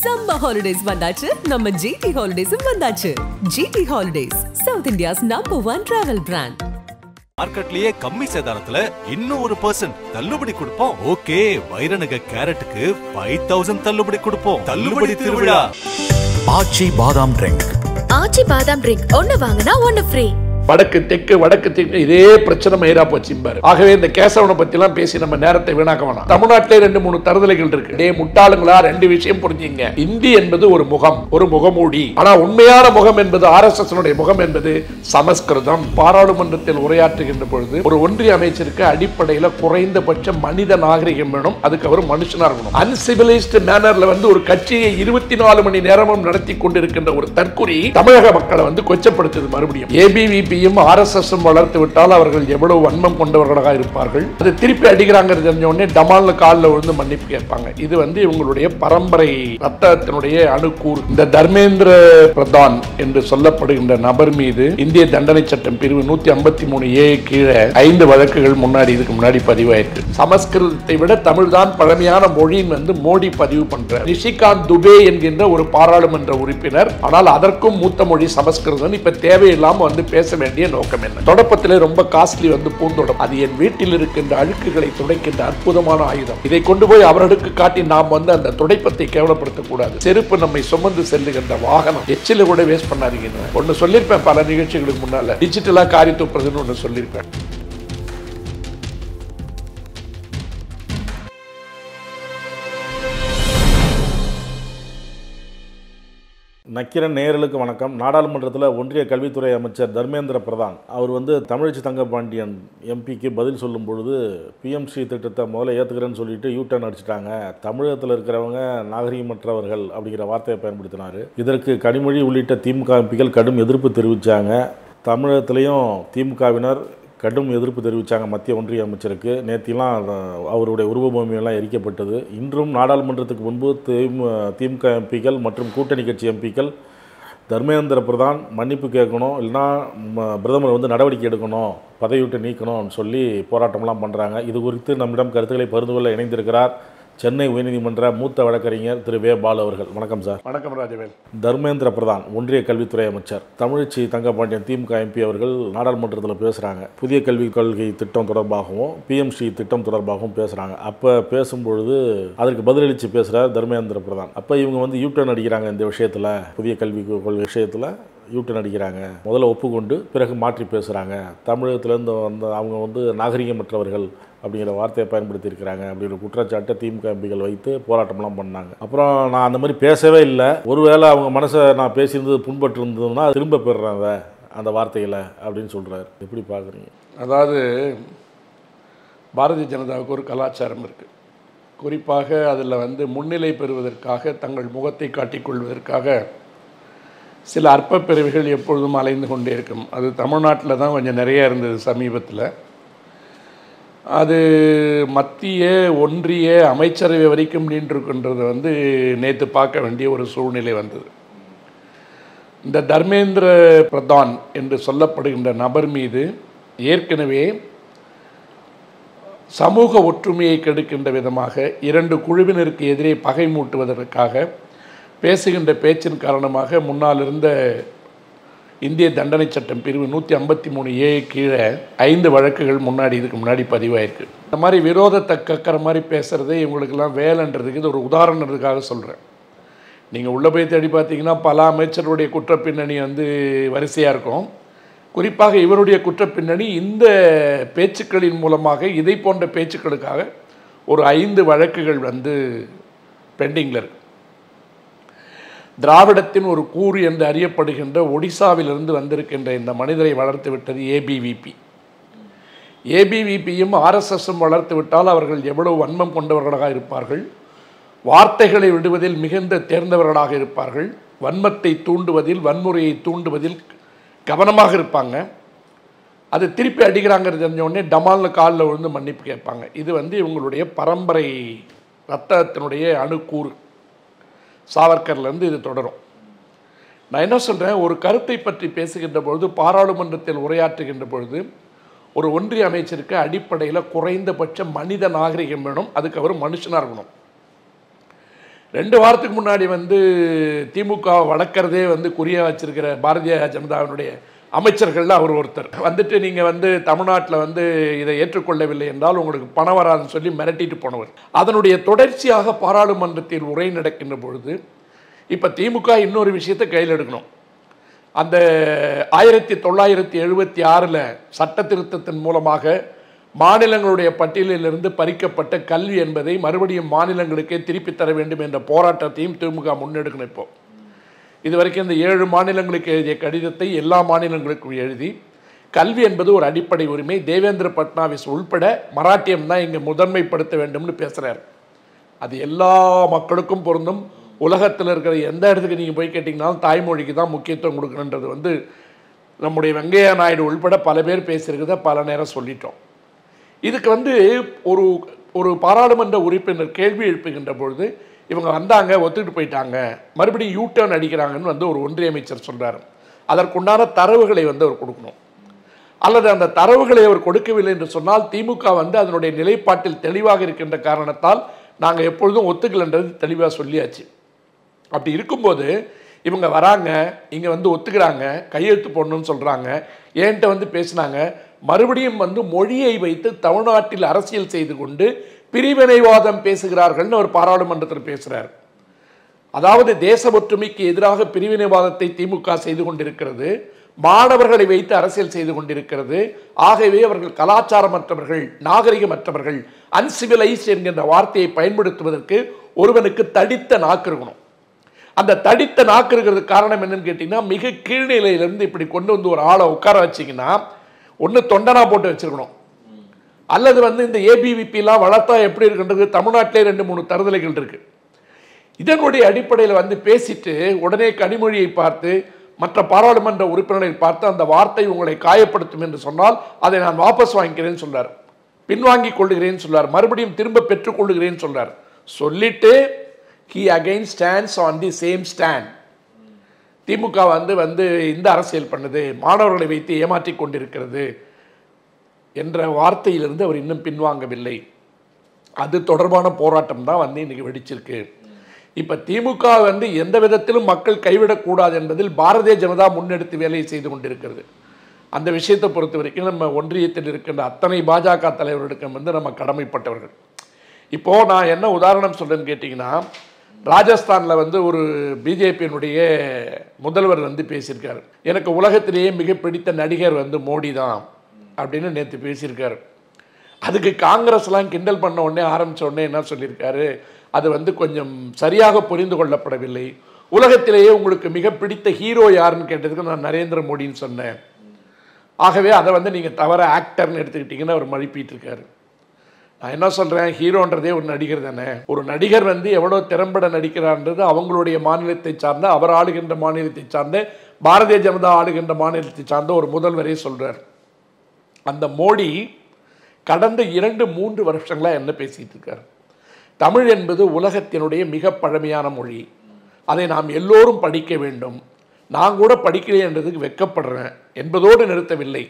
Summer holidays வந்தாச்சு நம்ம GT Holidays வந்தாச்சு. GT Holidays, South India's #1 travel brand. மார்க்கெட்லயே கம்மி சேதாரத்துல இன்னும் 1% தள்ளுபடி கொடுப்போம். ஓகே, வைரநக கேரட்டுக்கு 5000 தள்ளுபடி கொடுப்போம். தள்ளுபடி திருவிழா. ஆச்சி பாதாம் ட்ரிங்க். ஆச்சி பாதாம் ட்ரிங்க் ஒன்னு வாங்குனா ஒன்னு ஃப்ரீ. வடக்கு தெற்கு இதே பிரச்சனை மயிரா போச்சும்பாரு. ஆகவே இந்த கேசவனை பத்தி எல்லாம் பேசி நம்ம நேரத்தை வீணாக்க வேணாம். தமிழ்நாட்டிலே 2-3 தருதலைகள் இருக்கு. டே முட்டாளுங்களா, 2 விஷயம் புரிஞ்சுங்க. இந்தி என்பது ஒரு முகம், ஒரு முகமூடி. ஆனா உண்மையான முகம் என்பது RSS முகம் என்பது சமஸ்கிருதம். பாராளுமன்றத்தில் உரையாற்றுகின்ற பொழுது ஒரு ஒன்றிய அமைச்சருக்கு அடிப்படையில் குறைந்தபட்ச மனித நாகரிகம் வேணும். அதுக்கு அவர் மனுஷனா இருக்கணும். அன்சிவிலைஸ்ட் மேனர்ல ஒரு கட்சியை 24 மணி நேரமும் நடத்தி கொண்டிருக்கின்ற ஒரு தற்குறி தமிழக மக்களை கொச்சப்படுத்துது. மறுபடியும் ABVP RSS வளர்த்து விட்டால் அவர்கள் எவ்வளவு வன்மம் கொண்டவர்களாக இருப்பார்கள். அது திருப்பி அடிக்கிறாங்க தெரிஞ்ச உடனே டமால்ல காலில் விழுந்து மன்னிப்பு கேட்பாங்க. இது இவங்களுடைய பரம்பரை ரத்தத்தினுடைய அணுக்கூறு. இந்த தர்மேந்திர பிரதான் என்று சொல்லப்படுகின்ற நபர் மீது இந்திய தண்டனை சட்டம் பிரிவு 153A கீழே 5 வழக்குகள் இதுக்கு முன்னாடி பதிவாயிருக்கு. சமஸ்கிருதத்தை விட தமிழ் தான் பழமையான மொழின்னு மோடி பதிவு பண்ற ரிஷிகாந்த் துபே என்கின்ற ஒரு பாராளுமன்ற உறுப்பினர். ஆனால் அதற்கும் மூத்த மொழி சமஸ்கிருதம். இப்ப தேவையில்லாம பேச வேண்டிய நோக்கம் என்ன? தொடப்பத்திலே ரொம்ப காஸ்ட்லி பூந்தொடம். அது என் வீட்டில் இருக்கின்ற அழுக்குகளை துடைக்கின்ற அற்புதமான ஆயுதம். இதை கொண்டு போய் அவர்களுக்கு காட்டி நாம் அந்த துடைப்பத்தை கேவலப்படுத்த கூடாது. செருப்பு நம்மை சுமந்து செல்லுகின்ற வாகனம். எச்சில கூட வேஸ்ட் பண்ணாதீங்க. ஒன்னு சொல்லியிருப்பேன் பல நிகழ்ச்சிகளுக்கு முன்னால, டிஜிட்டலா காரி துப்புறதுன்னு ஒன்னு சொல்லியிருப்பேன். நக்கிரன் நேயர்களுக்கு வணக்கம். நாடாளுமன்றத்தில் ஒன்றிய கல்வித்துறை அமைச்சர் தர்மேந்திர பிரதான் அவர் தமிழச்சி தங்கபாண்டியன் எம்பிக்கு பதில் சொல்லும் பொழுது PMC திட்டத்தை முதல்ல ஏற்றுக்கிறேன்னு சொல்லிட்டு யூட்டர்ன் அடிச்சிட்டாங்க, தமிழகத்தில் இருக்கிறவங்க நாகரிகமற்றவர்கள் அப்படிங்கிற வார்த்தையை பயன்படுத்தினார். இதற்கு கனிமொழி உள்ளிட்ட திமுக எம்பிகள் கடும் எதிர்ப்பு தெரிவித்தாங்க. தமிழகத்திலையும் திமுகவினர் கடும் எதிர்ப்பு தெரிவித்தாங்க மத்திய ஒன்றிய அமைச்சருக்கு. நேற்றிலாம் அவருடைய உருவபூமியெல்லாம் எரிக்கப்பட்டது. இன்றும் நாடாளுமன்றத்துக்கு முன்பு திமுக எம்பிக்கள் மற்றும் கூட்டணி கட்சி எம்பிக்கள் தர்மேந்திர பிரதான் மன்னிப்பு கேட்கணும், இல்லைனா பிரதமர் நடவடிக்கை எடுக்கணும், பதவி விட்டு நீக்கணும்னு சொல்லி போராட்டம்லாம் பண்ணுறாங்க. இது குறித்து நம்மிடம் கருத்துக்களை பகிர்ந்து கொள்ள இணைந்திருக்கிறார் சென்னை உயர்நீதிமன்ற மூத்த வழக்கறிஞர் திரு வே. பாலு அவர்கள். வணக்கம் சார். வணக்கம் ராஜவேல். தர்மேந்திர பிரதான் ஒன்றிய கல்வித்துறை அமைச்சர் தமிழச்சி தங்கபாண்டியன் திமுக MP அவர்கள் நாடாளுமன்றத்தில் பேசுகிறாங்க. புதிய கல்விக் கொள்கை திட்டம் தொடர்பாகவும் PMC திட்டம் தொடர்பாகவும் பேசுகிறாங்க. அப்போ பேசும்பொழுது அதற்கு பதிலளித்து பேசுகிறார் தர்மேந்திர பிரதான். அப்போ இவங்க யூட்டர்ன் அடிக்கிறாங்க. இந்த விஷயத்தில் புதிய கல்விக் கொள்கை விஷயத்தில் யூட்டர்ன் அடிக்கிறாங்க. முதல்ல ஒப்புக்கொண்டு பிறகு மாற்றி பேசுகிறாங்க. தமிழகத்திலேருந்து அவங்க நாகரிகமற்றவர்கள் அப்படிங்கிற வார்த்தையை பயன்படுத்தி இருக்கிறாங்க அப்படிங்கிற குற்றச்சாட்டை திமுக எம்பிகள் வைத்து போராட்டம்லாம் பண்ணாங்க. அப்புறம் நான் அந்த மாதிரி பேசவே இல்லை, ஒருவேளை அவங்க மனசை நான் பேசியிருந்தது புண்பட்டு இருந்ததுன்னா திரும்ப பெறுறாங்க அந்த வார்த்தைகளை அப்படின்னு சொல்கிறார். எப்படி பார்க்குறீங்க? அதாவது பாரதிய ஜனதாவுக்கு ஒரு கலாச்சாரம் இருக்குது. குறிப்பாக அதில் முன்னிலை பெறுவதற்காக தங்கள் முகத்தை காட்டிக்கொள்வதற்காக சில அற்ப பிரிவுகள் எப்பொழுதும் அலைந்து கொண்டே இருக்கும். அது தமிழ்நாட்டில் தான் கொஞ்சம் நிறைய இருந்தது சமீபத்தில். அது மத்திய ஒன்றிய அமைச்சரவை வரைக்கும் நின்றிருக்கின்றது நேற்று பார்க்க வேண்டிய ஒரு சூழ்நிலை வந்தது. இந்த தர்மேந்திர பிரதான் என்று சொல்லப்படுகின்ற நபர் மீது ஏற்கனவே சமூக ஒற்றுமையை கெடுக்கின்ற விதமாக 2 குழுவினருக்கு எதிரே பகை மூட்டுவதற்காக பேசுகின்ற பேச்சின் காரணமாக முன்னால் இருந்த இந்திய தண்டனை சட்டம் பிரிவு 153A கீழே 5 வழக்குகள் இதுக்கு முன்னாடி பதிவாயிருக்கு. இந்த மாதிரி விரோதத்தை கக்கிற மாதிரி பேசுகிறதே இவங்களுக்கெல்லாம் வேலைன்றதுக்கு இது ஒரு உதாரணத்துக்காக சொல்கிறேன். நீங்கள் உள்ளே போய் தேடி பார்த்தீங்கன்னா பல அமைச்சருடைய குற்றப்பின்னணி வரிசையாக இருக்கும். குறிப்பாக இவருடைய குற்றப்பின்னணி இந்த பேச்சுக்களின் மூலமாக இதை போன்ற பேச்சுக்களுக்காக ஒரு 5 வழக்குகள் பெண்டிங்கில் இருக்குது. திராவிடத்தின் ஒரு கூறு என்று அறியப்படுகின்ற ஒடிசாவிலிருந்து வந்திருக்கின்ற இந்த மனிதரை வளர்த்து விட்டது ABVP. ABVPயும் RSSம் வளர்த்து விட்டால் அவர்கள் எவ்வளவு வன்மம் கொண்டவர்களாக இருப்பார்கள், வார்த்தைகளை விடுவதில் மிகுந்த தேர்ந்தவர்களாக இருப்பார்கள், வன்மத்தை தூண்டுவதில் வன்முறையை தூண்டுவதில் கவனமாக இருப்பாங்க. அது திருப்பி அடிக்கிறாங்க தெரிஞ்ச உடனே டமால்ல காலில் விழுந்து மன்னிப்பு கேட்பாங்க. இது இவங்களுடைய பரம்பரை ரத்தத்தினுடைய அணுக்கூறு. சாவர்கர்லேருந்து இது தொடரும். நான் என்ன சொல்கிறேன், ஒரு கருத்தை பற்றி பேசுகின்ற பொழுது பாராளுமன்றத்தில் உரையாற்றுகின்ற பொழுது ஒரு ஒன்றிய அமைச்சருக்கு அடிப்படையில் குறைந்தபட்ச மனித நாகரிகம் வேணும். அதுக்கு அவர் மனுஷனாக இருக்கணும். 2 வாரத்துக்கு முன்னாடி வந்து திமுக வளர்க்கறதே வந்து குறியா வச்சிருக்கிற பாரதிய ஜனதாவினுடைய அமைச்சர்கள்ல அவர் ஒருத்தர் வந்துட்டு நீங்கள் வந்து தமிழ்நாட்டில் வந்து இதை ஏற்றுக்கொள்ளவில்லை என்றால் உங்களுக்கு பணம் வராதுன்னு சொல்லி மிரட்டிட்டு போனவர். அதனுடைய தொடர்ச்சியாக பாராளுமன்றத்தில் உரை நடக்கின்ற பொழுது இப்போ திமுக இன்னொரு விஷயத்தை கையில் எடுக்கணும். அந்த 1976 சட்ட திருத்தத்தின் மூலமாக மாநிலங்களுடைய பட்டியலிலிருந்து பறிக்கப்பட்ட கல்வி என்பதை மறுபடியும் மாநிலங்களுக்கே திருப்பி தர வேண்டும் என்ற போராட்டத்தையும் திமுக முன்னெடுக்கணும். இப்போ இதுவரைக்கும் இந்த 7 மாநிலங்களுக்கு எழுதிய கடிதத்தை எல்லா மாநிலங்களுக்கும் எழுதி கல்வி என்பது ஒரு அடிப்படை உரிமை, தேவேந்திர பட்னாவிஸ் உள்பட மராட்டியம் தான் இங்கே முதன்மைப்படுத்த வேண்டும்னு பேசுகிறார். அது எல்லா மக்களுக்கும் பொருந்தும். உலகத்தில் இருக்கிற எந்த இடத்துக்கு நீங்கள் போய் கேட்டிங்கனாலும் தாய்மொழிக்கு தான் முக்கியத்துவம் கொடுக்கணுன்றது வந்து நம்முடைய வெங்கையா நாயுடு உள்பட பல பேர் பேசியிருக்கிறத பல நேரம் சொல்லிட்டோம். இதுக்கு வந்து ஒரு பாராளுமன்ற உறுப்பினர் கேள்வி எழுப்புகின்ற பொழுது இவங்க வந்தாங்க, ஒத்துக்கிட்டு போயிட்டாங்க, மறுபடியும் யூட்டர்ன் அடிக்கிறாங்கன்னு வந்து ஒரு ஒன்றிய அமைச்சர் சொல்கிறார். அதற்குண்டான தரவுகளை வந்து அவர் கொடுக்கணும். அல்லது அந்த தரவுகளை அவர் கொடுக்கவில்லை என்று சொன்னால் திமுக வந்து அதனுடைய நிலைப்பாட்டில் தெளிவாக இருக்கின்ற காரணத்தால் நாங்கள் எப்பொழுதும் ஒத்துக்கலைன்றது தெளிவாக சொல்லியாச்சு. அப்படி இருக்கும்போது இவங்க வராங்க, இங்கே வந்து ஒத்துக்கிறாங்க, கையெழுத்து போடணும்னு சொல்கிறாங்க, ஏன்ட்ட வந்து பேசினாங்க, மறுபடியும் வந்து மொழியை வைத்து தமிழ்நாட்டில் அரசியல் செய்து கொண்டு பிரிவினைவாதம் பேசுகிறார்கள்னு ஒரு பாராளுமன்றத்தில் பேசுகிறார். அதாவது தேச ஒற்றுமைக்கு எதிராக பிரிவினைவாதத்தை திமுக செய்து கொண்டிருக்கிறது, மாணவர்களை வைத்து அரசியல் செய்து கொண்டிருக்கிறது. ஆகவே அவர்கள் கலாச்சாரமற்றவர்கள், நாகரிகமற்றவர்கள், அன்சிவிலைஸ் என்கின்ற வார்த்தையை பயன்படுத்துவதற்கு ஒருவனுக்கு தடித்த நாக்கு இருக்கணும். அந்த தடித்த நாக்கு இருக்கிறதுக்கு காரணம் என்னன்னு கேட்டிங்கன்னா, மிக கீழ்நிலையிலேருந்து இப்படி கொண்டு வந்து ஒரு ஆளை உட்கார வச்சிங்கன்னா ஒன்று தொண்டனா போட்டு வச்சிருக்கணும், அல்லது வந்து இந்த ஏபிவிபிலாம் வளர்த்தா எப்படி இருக்குன்றது தமிழ்நாட்டிலே 2-3 தருதலைகள் இருக்கு. இதனுடைய அடிப்படையில் வந்து பேசிட்டு உடனே கனிமொழியை பார்த்து மற்ற பாராளுமன்ற உறுப்பினர்களை பார்த்து அந்த வார்த்தை உங்களை காயப்படுத்தும் என்று சொன்னால் அதை நான் வாபஸ் வாங்கிக்கிறேன்னு சொல்றார், பின்வாங்கிக் கொள்ளுகிறேன்னு சொல்றார், மறுபடியும் திரும்ப பெற்றுக் கொள்ளுகிறேன்னு சொல்றார். சொல்லிட்டு he again stands on the same stand. திமுக வந்து இந்த அரசியல் பண்ணுது, மாணவர்களை வைத்து ஏமாற்றிக் கொண்டிருக்கிறது என்ற வார்த்தையிலிருந்து அவர் இன்னும் பின்வாங்கவில்லை. அது தொடர்பான போராட்டம் தான் வந்து இன்னைக்கு வெடிச்சிருக்கு. இப்போ திமுக வந்து எந்த விதத்திலும் மக்கள் கைவிடக்கூடாது என்பதில் பாரதிய ஜனதா முன்னெடுத்து வேலையை செய்து கொண்டிருக்கிறது. அந்த விஷயத்தை பொறுத்த வரைக்கும் நம்ம ஒன்றியத்தில் இருக்கின்ற அத்தனை பாஜக தலைவர்களுக்கு வந்து நம்ம கடமைப்பட்டவர்கள். இப்போது நான் என்ன உதாரணம் சொல்கிறேன்னு கேட்டிங்கன்னா, ராஜஸ்தானில் வந்து ஒரு பிஜேபியினுடைய முதல்வர் வந்து பேசியிருக்காரு, எனக்கு உலகத்திலேயே மிக பிடித்த நடிகர் வந்து மோடி தான் அப்படின்னு நேற்று பேசியிருக்காரு. அதுக்கு காங்கிரஸ்லாம் கிண்டல் பண்ண உடனே ஆரம்பித்த உடனே என்ன சொல்லியிருக்காரு, அது வந்து கொஞ்சம் சரியாக புரிந்து கொள்ளப்படவில்லை, உலகத்திலேயே உங்களுக்கு மிக பிடித்த ஹீரோ யாருன்னு கேட்டதுக்கு நான் நரேந்திர மோடின்னு சொன்னேன், ஆகவே அதை வந்து நீங்கள் தவற ஆக்டர்னு எடுத்துக்கிட்டிங்கன்னு அவர் மழுப்பிட்டு இருக்காரு. நான் என்ன சொல்கிறேன், ஹீரோன்றதே ஒரு நடிகர் தானே. ஒரு நடிகர் வந்து எவ்வளோ திறம்பட நடிக்கிறான்றது அவங்களுடைய மாநிலத்தை சார்ந்த, அவர் ஆளுகின்ற மாநிலத்தை சார்ந்த, பாரதிய ஜனதா ஆளுகின்ற மாநிலத்தை சார்ந்த ஒரு முதல்வரே சொல்கிறார். அந்த மோடி கடந்த 2-3 வருஷங்களாக என்ன பேசிகிட்டு இருக்கார், தமிழ் என்பது உலகத்தினுடைய மிக பழமையான மொழி, அதை நாம் எல்லோரும் படிக்க வேண்டும், நான் கூட படிக்கிறேன் என்றதுக்கு வெட்கப்படுறேன் என்பதோடு நிறுத்தவில்லை,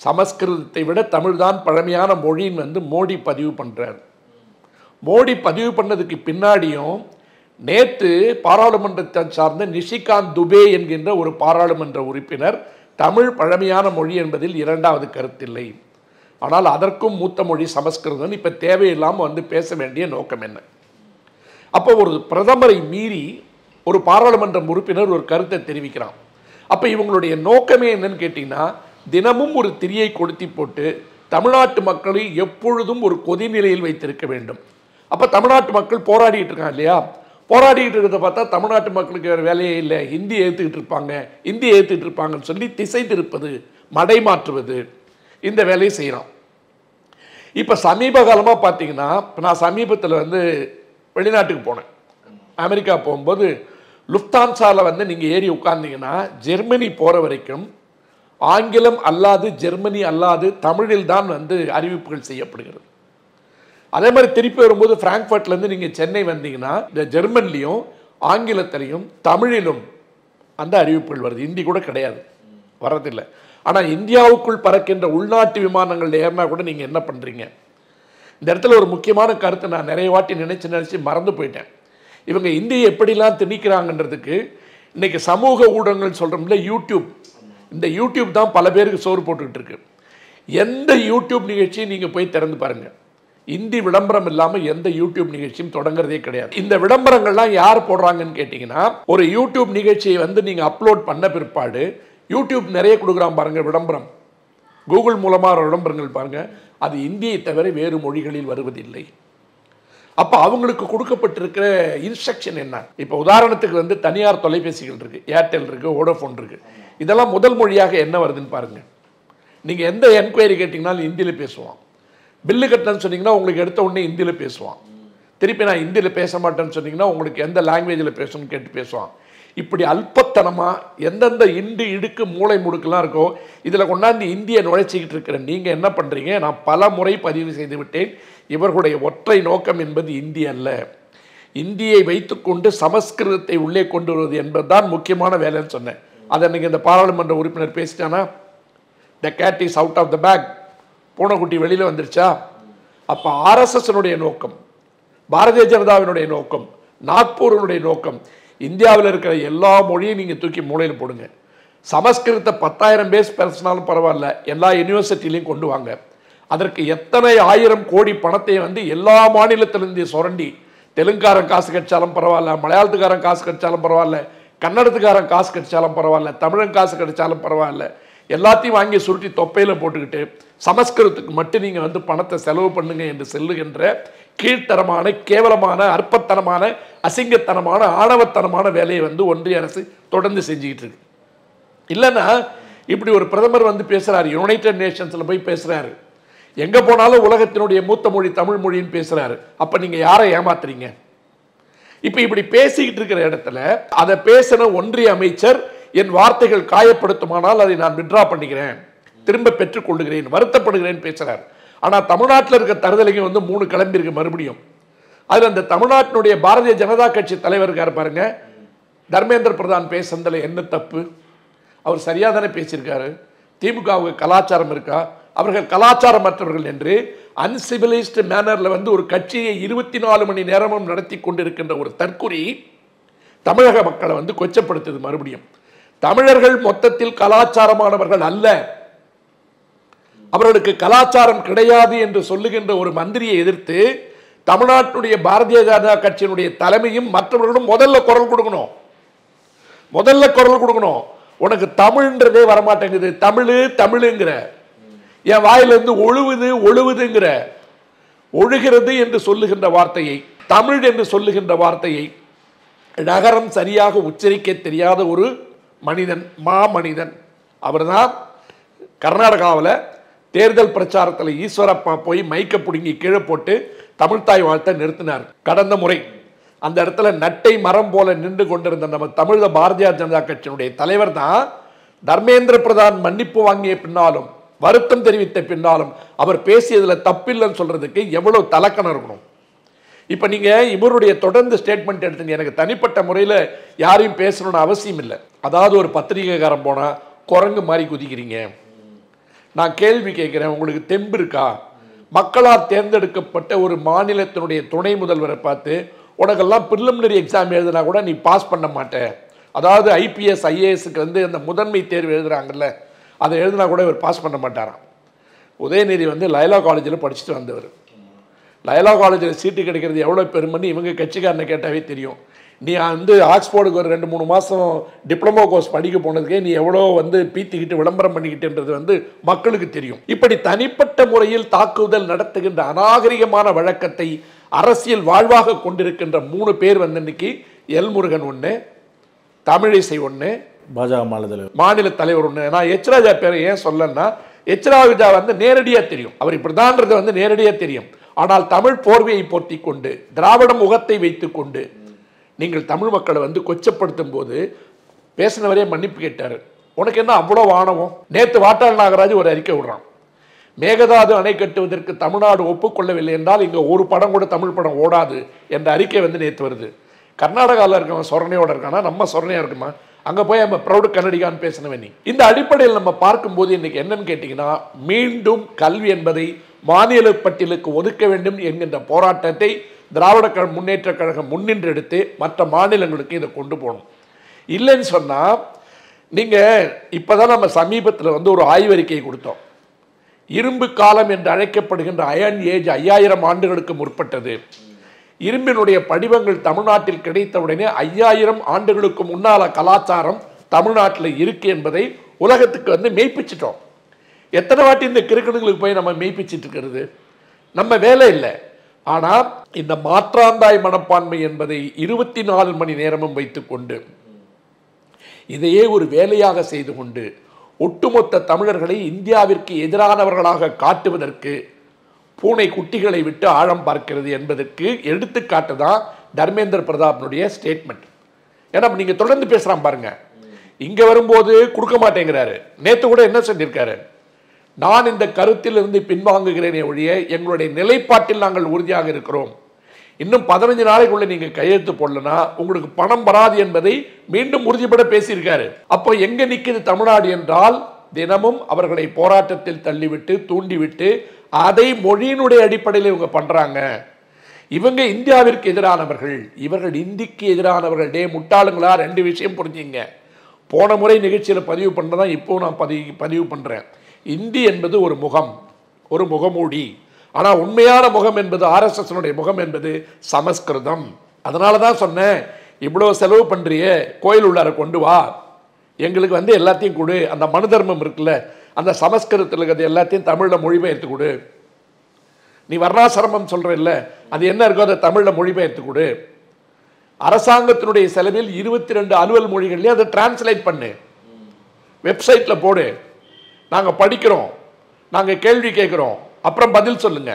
சமஸ்கிருதத்தை விட தமிழ்தான் பழமையான மொழின்னு வந்து மோடி பதிவு பண்ணுறார். மோடி பதிவு பண்ணதுக்கு பின்னாடியும் நேற்று பாராளுமன்றத்தை சார்ந்த நிஷிகாந்த் துபே என்கின்ற ஒரு பாராளுமன்ற உறுப்பினர் தமிழ் பழமையான மொழி என்பதில் 2வது கருத்தில்லை, ஆனால் அதற்கும் மூத்த மொழி சமஸ்கிருதம், இப்போ தேவையில்லாமல் வந்து பேச வேண்டிய நோக்கம் என்ன? அப்போ ஒரு பிரதமரை மீறி ஒரு பாராளுமன்ற உறுப்பினர் ஒரு கருத்தை தெரிவிக்கிறான். அப்போ இவங்களுடைய நோக்கமே என்னன்னு கேட்டிங்கன்னா, தினமும் ஒரு திரியை கொளுத்தி போட்டு தமிழ்நாட்டு மக்களை எப்பொழுதும் ஒரு கொதிநிலையில் வைத்திருக்க வேண்டும். அப்போ தமிழ்நாட்டு மக்கள் போராடிட்டு இருக்காங்க இல்லையா, போராடிட்டு இருக்கிறத பார்த்தா தமிழ்நாட்டு மக்களுக்கு வேறு வேலையே இல்லை, ஹிந்தி ஏற்றுக்கிட்டு இருப்பாங்கன்னு சொல்லி திசை திருப்பது, மடை மாற்றுவது, இந்த வேலையை செய்கிறான். இப்போ சமீப காலமாக பார்த்தீங்கன்னா, நான் சமீபத்தில் வந்து வெளிநாட்டுக்கு போனேன், அமெரிக்கா போகும்போது லுஃப்தான்சாவில் வந்து நீங்கள் ஏறி உட்கார்ந்தீங்கன்னா ஜெர்மனி போகிற வரைக்கும் ஆங்கிலம் அல்லாது, ஜெர்மனி அல்லாது, தமிழில் தான் வந்து அறிவிப்புகள் செய்யப்படுகிறது. அதே மாதிரி திருப்பி வரும்போது ஃப்ராங்க்ஃபர்ட்லேருந்து நீங்கள் சென்னை வந்தீங்கன்னா இந்த ஜெர்மன்லேயும் ஆங்கிலத்திலையும் தமிழிலும் அந்த அறிவிப்புகள் வருது, ஹிந்தி கூட கிடையாது, வரதில்லை. ஆனால் இந்தியாவுக்குள் பறக்கின்ற உள்நாட்டு விமானங்கள் ஏறினா கூட நீங்கள் என்ன பண்ணுறீங்க? இந்த இடத்துல ஒரு முக்கியமான கருத்தை நான் நிறைய வாட்டி நினச்சி மறந்து போயிட்டேன். இவங்க இந்தியை எப்படிலாம் திணிக்கிறாங்கன்றதுக்கு இன்னைக்கு சமூக ஊடகங்கள் சொல்கிறோம்ல, யூடியூப், இந்த யூடியூப் தான் பல பேருக்கு சோறு போட்டுக்கிட்டு இருக்கு. எந்த யூடியூப் நிகழ்ச்சியும் நீங்கள் போய் திறந்து பாருங்கள், இந்தி விளம்பரம் இல்லாமல் எந்த யூடியூப் நிகழ்ச்சியும் தொடங்குறதே கிடையாது. இந்த விளம்பரங்கள்லாம் யார் போடுறாங்கன்னு கேட்டிங்கன்னா, ஒரு யூடியூப் நிகழ்ச்சியை வந்து நீங்கள் அப்லோட் பண்ண பிற்பாடு யூடியூப் நிறைய கொடுக்குறான் பாருங்கள் விளம்பரம், கூகுள் மூலமாக விளம்பரங்கள் பாருங்கள், அது இந்தியை தவிர வேறு மொழிகளில் வருவதில்லை. அப்போ அவங்களுக்கு கொடுக்கப்பட்டிருக்கிற இன்ஸ்ட்ரக்ஷன் என்ன? இப்போ உதாரணத்துக்கு வந்து தனியார் தொலைபேசிகள் இருக்குது, ஏர்டெல் இருக்குது, வோடஃபோன் இருக்குது. இதெல்லாம் முதல் மொழியாக என்ன வருதுன்னு பாருங்கள். நீங்கள் எந்த என்கொயரி கேட்டிங்கனாலும் ஹிந்தியில் பேசுவான். பில்லு கட்டணும்னு சொன்னீங்கன்னா உங்களுக்கு எடுத்த உடனே ஹிந்தியில் பேசுவான். திருப்பி நான் ஹிந்தியில் பேச மாட்டேன்னு சொன்னீங்கன்னா உங்களுக்கு எந்த லாங்குவேஜில் பேசணும்னு கேட்டு பேசுவான். இப்படி அல்பத்தனமாக எந்தெந்த இண்டு இடுக்கு மூளை முடுக்கெல்லாம் இருக்கோ இதில் கொண்டாந்து இந்தியை நுழைச்சிக்கிட்டு இருக்கிற நீங்கள் என்ன பண்ணுறீங்க? நான் பல முறை பதிவு செய்து விட்டேன், இவர்களுடைய ஒற்றை நோக்கம் என்பது இந்தி அல்ல. இந்தியை வைத்துக்கொண்டு சமஸ்கிருதத்தை உள்ளே கொண்டு வருவது என்பதுதான் முக்கியமான வேலைன்னு சொன்னேன். அதை அன்றைக்கி இந்த பாராளுமன்ற உறுப்பினர் பேசிட்டானா, the cat is out of the bag, பூனைக்குட்டி வெளியில் வந்துருச்சா? அப்போ ஆர்எஸ்எஸ்னுடைய நோக்கம், பாரதிய ஜனதாவினுடைய நோக்கம், நாக்பூரினுடைய நோக்கம், இந்தியாவில் இருக்கிற எல்லா மொழியும் நீங்கள் தூக்கி மூலையில் போடுங்க. சமஸ்கிருதத்தை 10,000 பேர் பேசினாலும் பரவாயில்ல, எல்லா யூனிவர்சிட்டிலையும் கொண்டு வாங்க. அதற்கு எத்தனை 1000 கோடி பணத்தை வந்து எல்லா மாநிலத்திலிருந்து சுரண்டி, தெலுங்காரன் காசு கிடைச்சாலும் பரவாயில்ல, மலையாளத்துக்காரன் காசு கிடைச்சாலும் பரவாயில்ல, கன்னடத்துக்காரன் காசு கிடைச்சாலும் பரவாயில்ல, தமிழன் காசு கிடைச்சாலும் பரவாயில்ல, எல்லாத்தையும் வாங்கி சுருட்டி தொப்பையில் போட்டுக்கிட்டு சமஸ்கிருதத்துக்கு மட்டும் நீங்கள் வந்து பணத்தை செலவு பண்ணுங்க என்று சொல்லுகின்ற கீழ்த்தரமான, கேவலமான, அற்பத்தனமான, அசிங்கத்தனமான, ஆணவத்தனமான வேலையை வந்து ஒன்றிய அரசு தொடர்ந்து செஞ்சுக்கிட்டு இருக்கு. இல்லைன்னா இப்படி ஒரு பிரதமர் வந்து பேசுகிறாரு, யுனைடெட் நேஷன்ஸில் போய் பேசுகிறாரு, எங்கே போனாலும் உலகத்தினுடைய மூத்த மொழி தமிழ் மொழின்னு பேசுகிறாரு. அப்போ நீங்கள் யாரை ஏமாத்துறீங்க? இப்போ இப்படி பேசிக்கிட்டு இருக்கிற இடத்துல அதை பேசின ஒன்றிய அமைச்சர், என் வார்த்தைகள் காயப்படுத்துமானால் அதை நான் வித்ட்ரா பண்ணிக்கிறேன், திரும்ப பெற்றுக்கொள்ளுகிறேன், வருத்தப்படுகிறேன் பேசுகிறார். ஆனால் தமிழ்நாட்டில் இருக்க தருதலைங்க வந்து 3 கிளம்பியிருக்கு மறுபடியும். அதில் அந்த தமிழ்நாட்டினுடைய பாரதிய ஜனதா கட்சி தலைவர் இருக்கார் பாருங்க, தர்மேந்திர பிரதான் பேசுனதில் என்ன தப்பு? அவர் சரியாக தானே பேசியிருக்காரு. திமுகவுக்கு கலாச்சாரம் இருக்கா? அவர்கள் கலாச்சாரமற்றவர்கள் என்று அன்சிவிலைஸ்டு மேனரில் வந்து ஒரு கட்சியை 24 மணி நேரமும் நடத்தி கொண்டிருக்கின்ற ஒரு தற்குறி தமிழக மக்களை வந்து கொச்சப்படுத்துது. மறுபடியும் தமிழர்கள் மொத்தத்தில் கலாச்சாரமானவர்கள் அல்ல, அவர்களுக்கு கலாச்சாரம் கிடையாது என்று சொல்லுகின்ற ஒரு மந்திரியை எதிர்த்து தமிழ்நாட்டுடைய பாரதிய ஜனதா கட்சியினுடைய தலைமையும் மற்றவர்களும் முதல்ல குரல் கொடுக்கணும். முதல்ல குரல் கொடுக்கணும். உனக்கு தமிழ்ன்றதே வரமாட்டேங்குது, தமிழ் தமிழுங்கிற, என் வாயிலிருந்து ஒழுவுது ஒழுவுதுங்கிற, ஒழுகிறது என்று சொல்லுகின்ற வார்த்தையை, தமிழ் என்று சொல்லுகின்ற வார்த்தையை நகரம் சரியாக உச்சரிக்க தெரியாத ஒரு மனிதன், மாமனிதன். அவர் தான் கர்நாடகாவில் தேர்தல் பிரச்சாரத்தில் ஈஸ்வரப்பா போய் மைக்க பிடுங்கி கீழே போட்டு தமிழ்தாய் வாழ்த்தை நிறுத்தினார். கடந்த முறை அந்த இடத்துல நட்டை மரம் போல நின்று கொண்டிருந்த நம்ம தமிழக பாரதிய ஜனதா கட்சியினுடைய தலைவர் தான் தர்மேந்திர பிரதான் மன்னிப்பு வாங்கிய பின்னாலும், வருத்தம் தெரிவித்த பின்னாலும் அவர் பேசியதில் தப்பில்லைன்னு சொல்றதுக்கு எவ்வளவு தலக்கணம் இருக்கணும். இப்போ நீங்கள் இவருடைய தொடர்ந்து ஸ்டேட்மெண்ட் எடுத்துங்க, எனக்கு தனிப்பட்ட முறையில் யாரையும் பேசணும்னு அவசியம் இல்லை. அதாவது ஒரு பத்திரிகைக்காரன் போனால் குரங்கு மாதிரி குதிக்கிறீங்க, நான் கேள்வி கேட்குறேன், உங்களுக்கு தெம்பு இருக்கா? மக்களால் தேர்ந்தெடுக்கப்பட்ட ஒரு மாநிலத்தினுடைய துணை முதல்வரை பார்த்து உனக்கெல்லாம் ப்ரிலிமினரி எக்ஸாம் எழுதினா கூட நீ பாஸ் பண்ண மாட்டேன், அதாவது ஐபிஎஸ் ஐஏஎஸ்க்கு வந்து அந்த முதன்மை தேர்வு எழுதுகிறாங்கல்ல, அதை எழுதினா கூட இவர் பாஸ் பண்ண மாட்டாராம். உதயநிதி வந்து லயலா காலேஜில் படிச்சுட்டு வந்தவர். லயலா காலேஜில் சீட்டு கிடைக்கிறது எவ்வளோ பெருமைன்னு இவங்க கட்சிக்காரனை கேட்டாவே தெரியும். நீ வந்து ஆக்ஸ்போர்டுக்கு ஒரு 2-3 மாதம் டிப்ளமோ கோர்ஸ் படிக்க போனதுக்கே நீ எவ்வளோ வந்து பீத்திக்கிட்டு விளம்பரம் பண்ணிக்கிட்டுன்றது வந்து மக்களுக்கு தெரியும். இப்படி தனிப்பட்ட முறையில் தாக்குதல் நடத்துகின்ற அநாகரிகமான வழக்கத்தை அரசியல் வாழ்வாக கொண்டிருக்கின்ற 3 பேர் வந்து இன்னைக்கு எல் முருகன் ஒன்று, தமிழிசை ஒன்று, பாஜக மாநில தலைவர் ஒன்று. நான் எச் ராஜா பேரை ஏன் சொல்லன்னா, எச் ராஜா வந்து நேரடியாக தெரியும், அவர் இப்படிதான்றது வந்து நேரடியாக தெரியும். ஆனால் தமிழ் போர்வையை போர்த்தி கொண்டு, திராவிட முகத்தை வைத்துக் கொண்டு நீங்கள் தமிழ் மக்களை வந்து கொச்சப்படுத்தும் போது பேசினவரே மன்னிப்பு கேட்டார். உனக்கு என்ன அவ்வளோ ஆணவம்? நேற்று வாட்டாள் நாகராஜ் ஒரு அறிக்கை விடுறான், மேகதாது அணை கட்டுவதற்கு தமிழ்நாடு ஒப்புக்கொள்ளவில்லை என்றால் இங்கே ஒரு படம் கூட தமிழ் படம் ஓடாது என்ற அறிக்கை வந்து நேற்று வருது. கர்நாடகாவில் இருக்கவன் சொரணையோடு இருக்கானா, நம்ம சொரணையாக இருக்குமா? அங்கே போய் நம்ம ப்ரௌடு கன்னடிகான்னு பேசினவன் நீ. இந்த அடிப்படையில் நம்ம பார்க்கும்போது இன்னைக்கு என்னன்னு கேட்டிங்கன்னா, மீண்டும் கல்வி என்பதை மாநில பட்டியலுக்கு ஒதுக்க வேண்டும் என்கின்ற போராட்டத்தை திராவிட முன்னேற்ற கழகம் முன்னின்று எடுத்து மற்ற மாநிலங்களுக்கு இதை கொண்டு போகணும். இல்லைன்னு சொன்னால் நீங்கள் இப்போ தான் நம்ம சமீபத்தில் வந்து ஒரு ஆய்வறிக்கை கொடுத்தோம். இரும்பு காலம் என்று அழைக்கப்படுகின்ற அயன் ஏஜ் 5000 ஆண்டுகளுக்கு முற்பட்டது. இரும்பினுடைய படிவங்கள் தமிழ்நாட்டில் கிடைத்தவுடனே 5000 ஆண்டுகளுக்கு முன்னால கலாச்சாரம் தமிழ்நாட்டில் இருக்கு என்பதை உலகத்துக்கு வந்து மெய்ப்பிச்சிட்டோம். எத்தனை வாட்டி இந்த கிறுக்கணுங்களுக்கு போய் நம்ம மெய்ப்பிச்சிட்டு இருக்கிறது? நம்ம வேலை இல்லை. ஆனால் இந்த மாற்றாந்தாய் மனப்பான்மை என்பதை 24 மணி நேரமும் வைத்துக்கொண்டு இதையே ஒரு வேலையாக செய்து கொண்டு ஒட்டுமொத்த தமிழர்களை இந்தியாவிற்கு எதிரானவர்களாக காட்டுவதற்கு பூனை குட்டிகளை விட்டு ஆழம் பார்க்கிறது என்பதற்கு எடுத்துக்காட்டு தான் தர்மேந்திர பிரதாப்னுடைய ஸ்டேட்மெண்ட். ஏன்னா நீங்கள் தொடர்ந்து பேசுகிறான் பாருங்க. இங்கே வரும்போது கொடுக்க மாட்டேங்கிறாரு. நேற்று கூட என்ன சொல்லியிருக்காரு? நான் இந்த கருத்திலிருந்து பின்வாங்குகிறேனே ஒழிய எங்களுடைய நிலைப்பாட்டில் நாங்கள் உறுதியாக இருக்கிறோம். இன்னும் 15 நாளைக்குள்ள நீங்கள் கையெழுத்து போடலனா உங்களுக்கு பணம் வராது என்பதை மீண்டும் உறுதிப்பட பேசியிருக்காரு. அப்போ எங்கே நிற்குது தமிழ்நாடு என்றால் தினமும் அவர்களை போராட்டத்தில் தள்ளிவிட்டு தூண்டிவிட்டு அதை மொழியினுடைய அடிப்படையில் இவங்க பண்றாங்க. இவங்க இந்தியாவிற்கு எதிரானவர்கள், இவர்கள் இந்திக்கு எதிரானவர்கள். டே முட்டாளுங்களா, 2 விஷயம் புரிஞ்சுங்க. போன முறை நிகழ்ச்சியில் பதிவு பண்ணதான் இப்போ நான் பதிவு பண்ணுறேன். இந்தி என்பது ஒரு முகம், ஒரு முகமூடி. ஆனால் உண்மையான முகம் என்பது ஆர்எஸ்எஸ்னுடைய முகம் என்பது சமஸ்கிருதம். அதனால தான் சொன்னேன், இவ்வளோ செலவு பண்ணுறிய கோயில் உள்ளார கொண்டு வா, எங்களுக்கு வந்து எல்லாத்தையும் கொடு. அந்த மனு தர்மம் இருக்குல்ல, அந்த சமஸ்கிருதத்தில் இருக்கிறது எல்லாத்தையும் தமிழில் மொழிபெயர்த்து கொடு. நீ வர்ணாசிரமம் சொல்கிற இல்லை, அது என்ன இருக்கோ அதை தமிழில் மொழிபெயர்த்து கொடு. அரசாங்கத்தினுடைய செலவில் 22 அலுவல் மொழிகள்லேயே அதை டிரான்ஸ்லேட் பண்ணு, வெப்சைட்டில் போடு. நாங்கள் படிக்கிறோம், நாங்கள் கேள்வி கேட்குறோம், அப்புறம் பதில் சொல்லுங்க.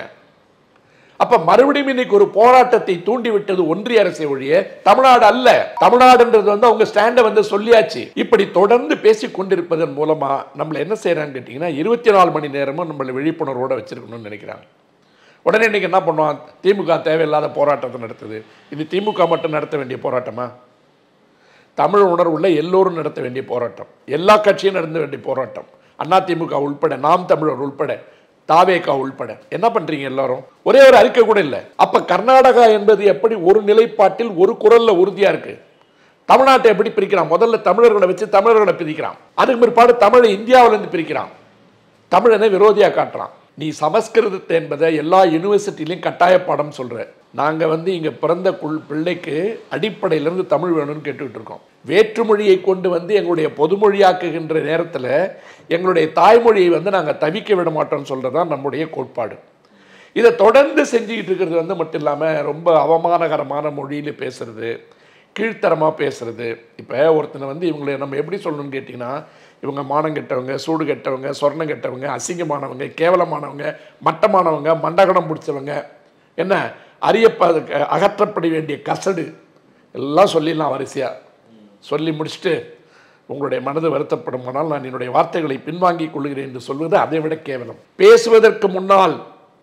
அப்ப மறுபடியும் இன்னைக்கு ஒரு போராட்டத்தை தூண்டிவிட்டது ஒன்றிய அரசை ஒழிய தமிழ்நாடு அல்ல. தமிழ்நாடுன்றது வந்து அவங்க ஸ்டாண்டை வந்து சொல்லியாச்சு. இப்படி தொடர்ந்து பேசிக் கொண்டிருப்பதன் மூலமா நம்மள என்ன செய்யறாங்க கேட்டீங்கன்னா 24 மணி நேரமும் நம்மளை விழிப்புணர்வோட வச்சிருக்கணும்னு நினைக்கிறாங்க. உடனே இன்னைக்கு என்ன பண்ணுவான்? திமுக தேவையில்லாத போராட்டத்தை நடத்துது. இது திமுக மட்டும் நடத்த வேண்டிய போராட்டமா? தமிழ் உணர்வுள்ள எல்லோரும் நடத்த வேண்டிய போராட்டம், எல்லா கட்சியும் நடத்த வேண்டிய போராட்டம். அதிமுக உள்பட, நாம் தமிழர் உள்பட, தாவேகா உள்பட. என்ன பண்றீங்க எல்லாரும்? ஒரே ஒரு அறிக்கை கூட இல்லை. அப்ப கர்நாடகா என்பது எப்படி ஒரு நிலைப்பாட்டில் ஒரு குரல்ல உறுதியா இருக்கு? தமிழ்நாட்டை எப்படி பிரிக்கிறான்? முதல்ல தமிழர்களை வச்சு தமிழர்களை பிரிக்கிறான். அதுக்கு பிற்பாடு தமிழை இந்தியாவிலிருந்து பிரிக்கிறான். தமிழனை விரோதியா காட்டுறான். நீ சமஸ்கிருதத்தை என்பதை எல்லா யூனிவர்சிட்டிலையும் கட்டாய பாடம் சொல்ற. நாங்க வந்து இங்க பிறந்த பிள்ளைக்கு அடிப்படையிலிருந்து தமிழ் வேணும்னு கேட்டுக்கிட்டு இருக்கோம். வேற்றுமொழியை கொண்டு வந்து எங்களுடைய பொதுமொழியாக்குகின்ற நேரத்தில் எங்களுடைய தாய்மொழியை வந்து நாங்கள் தவிக்க விட மாட்டோம்னு சொல்றதுதான் நம்முடைய கோட்பாடு. இதை தொடர்ந்து செஞ்சுக்கிட்டு இருக்கிறது வந்து மட்டும் இல்லாமல் ரொம்ப அவமானகரமான மொழியில் பேசுறது, கீழ்த்தரமாக பேசுறது. இப்போ ஒருத்தனை வந்து இவங்களை நம்ம எப்படி சொல்லணும்னு கேட்டிங்கன்னா, இவங்க மானம் கெட்டவங்க, சூடு கெட்டவங்க, சொர்ணம் கெட்டவங்க, அசிங்கமானவங்க, கேவலமானவங்க, மட்டமானவங்க, மண்டகணம் பிடிச்சவங்க, என்ன அகற்றப்பட வேண்டிய கசடு எல்லாம் சொல்லிடலாம் வரிசையாக. சொல்லி முடிச்சுட்டு உங்களுடைய மனது வருத்தப்படுமானால் நான் என்னுடைய வார்த்தைகளை பின்வாங்கிக் கொள்கிறேன் என்று சொல்வது அதை விட கேவலம். பேசுவதற்கு முன்னால்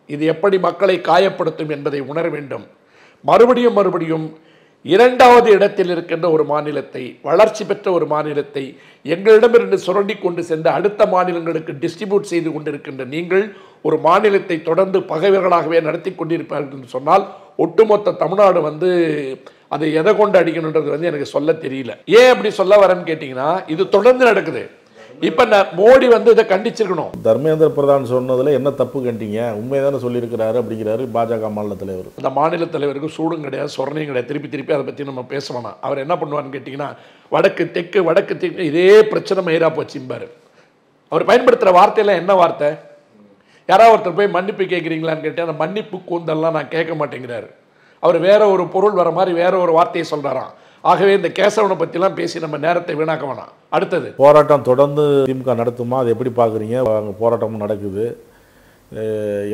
இது எப்படி மக்களை காயப்படுத்தும் என்பதை உணர வேண்டும். மறுபடியும் மறுபடியும் 2வது இடத்தில் இருக்கின்ற ஒரு மாநிலத்தை, வளர்ச்சி பெற்ற ஒரு மாநிலத்தை எங்களிடமிருந்து சுரண்டி கொண்டு சென்று அடுத்த மாநிலங்களுக்கு டிஸ்ட்ரிபியூட் செய்து கொண்டிருக்கின்ற நீங்கள் ஒரு மாநிலத்தை தொடர்ந்து பகைவர்களாகவே நடத்தி கொண்டிருப்பார்கள் என்று சொன்னால் ஒட்டுமொத்த தமிழ்நாடு வந்து அதை எதை கொண்டு அடிக்கணுன்றது வந்து எனக்கு சொல்ல தெரியல. ஏன் அப்படி சொல்ல வரேன்னு கேட்டீங்கன்னா, இது தொடர்ந்து நடக்குது. இப்ப மோடி வந்து இதை கண்டிச்சிருக்கணும். தர்மேந்திர பிரதான் சொன்னதுல என்ன தப்பு கண்டீங்க? உண்மைதானே சொல்லியிருக்கிறாரு அப்படிங்கிறாரு பாஜக மாநில தலைவர். அந்த மாநில தலைவருக்கு சூடும் கிடையாது, சொரணையும் கிடையாது. திருப்பி அதை பற்றி நம்ம பேசணும். அவர் என்ன பண்ணுவார்னு கேட்டிங்கன்னா, வடக்கு தெற்கு இதே பிரச்சனை மயிரா போச்சும்பாரு. அவர் பயன்படுத்துகிற வார்த்தையெல்லாம் என்ன வார்த்தை? யாராவது ஒருத்தர் போய் மன்னிப்பு கேட்குறீங்களான்னு கேட்டு அந்த மன்னிப்பு கூந்தல்லாம் நான் கேட்க மாட்டேங்கிறாரு. அவர் வேற ஒரு பொருள் வர மாதிரி வேற ஒரு வார்த்தையை சொல்கிறாராம். ஆகவே இந்த கேசவனை பற்றிலாம் பேசி நம்ம நேரத்தை வீணாக்க வேணாம். அடுத்தது போராட்டம் தொடர்ந்து திமுக நடத்துமா? அது எப்படி பார்க்குறீங்க? அங்கே போராட்டமும் நடக்குது,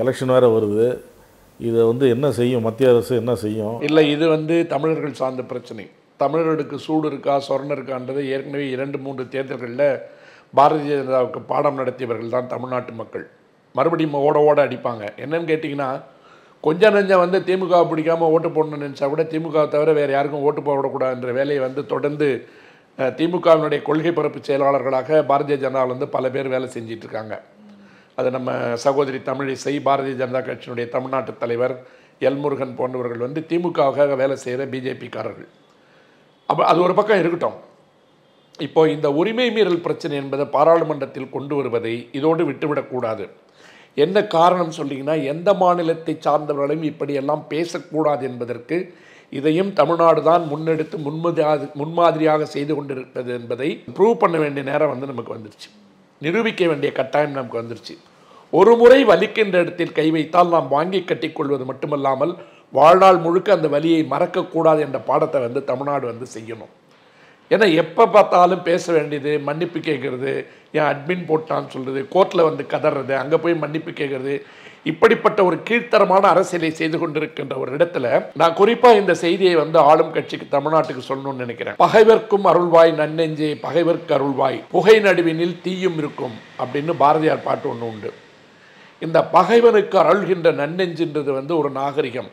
எலெக்ஷன் வேறு வருது. இதை வந்து என்ன செய்யும் மத்திய அரசு? என்ன செய்யும்? இல்லை, இது வந்து தமிழர்கள் சார்ந்த பிரச்சனை. தமிழர்களுக்கு சூடு இருக்கா சொர்ணம் இருக்கான்றது ஏற்கனவே 2-3 தேர்தல்களில் பாரதிய ஜனதாவுக்கு பாடம் நடத்தியவர்கள் தான் தமிழ்நாட்டு மக்கள். மறுபடியும் ஓட அடிப்பாங்க. என்னன்னு கேட்டிங்கன்னா, கொஞ்சம் நெஞ்சம் வந்து திமுக பிடிக்காமல் ஓட்டு போடணும்னு நினச்சா கூட திமுக தவிர வேறு யாருக்கும் ஓட்டு போடக்கூடாதுன்ற வேலையை வந்து தொடர்ந்து திமுகவினுடைய கொள்கை பரப்பு செயலாளர்களாக பாரதிய ஜனதாவில் வந்து பல பேர் வேலை செஞ்சிட்ருக்காங்க. அது நம்ம சகோதரி தமிழிசை, பாரதிய ஜனதா கட்சியினுடைய தமிழ்நாட்டு தலைவர், எல்முருகன் போன்றவர்கள் வந்து திமுகவுக்காக வேலை செய்கிற பிஜேபிக்காரர்கள். அப்போ அது ஒரு பக்கம் இருக்கட்டும். இப்போ இந்த உரிமை மீறல் பிரச்சனை என்பதை பாராளுமன்றத்தில் கொண்டு வருவதை இதோடு விட்டுவிடக்கூடாது. என்ன காரணம் சொல்லிங்கன்னா, எந்த மாநிலத்தை சார்ந்தவர்களையும் இப்படியெல்லாம் பேசக்கூடாது என்பதற்கு இதையும் தமிழ்நாடு தான் முன்னெடுத்து முன்மாதிரியாக செய்து கொண்டிருப்பது என்பதை ப்ரூவ் பண்ண வேண்டிய நேரம் வந்து நமக்கு வந்துருச்சு. நிரூபிக்க வேண்டிய கட்டாயம் நமக்கு வந்துருச்சு. ஒரு முறை வலிக்கின்ற இடத்தில் கை வைத்தால் நாம் வாங்கி கட்டிக்கொள்வது மட்டுமல்லாமல் வாழ்நாள் முழுக்க அந்த வலியை மறக்கக்கூடாது என்ற பாடத்தை வந்து தமிழ்நாடு வந்து செய்யணும். ஏன்னா எப்போ பார்த்தாலும் பேச வேண்டியது, மன்னிப்பு கேட்குறது, ஏன் அட்மின் போட்டான்னு சொல்கிறது, கோர்ட்டில் வந்து கதறது, அங்கே போய் மன்னிப்பு கேட்குறது, இப்படிப்பட்ட ஒரு கீழ்த்தரமான அரசியலை செய்து கொண்டிருக்கின்ற ஒரு இடத்துல நான் குறிப்பாக இந்த செய்தியை வந்து ஆளும் கட்சிக்கு தமிழ்நாட்டுக்கு சொல்லணும்னு நினைக்கிறேன். பகைவர்க்கும் அருள்வாய் நன்னெஞ்சே பகைவர்க்கு அருள்வாய் புகை நடுவினில் தீயும் இருக்கும் அப்படின்னு பாரதியார் பாட்டு ஒன்று உண்டு. இந்த பகைவனுக்கு அருள்கின்ற நன்னெஞ்சுன்றது வந்து ஒரு நாகரிகம்.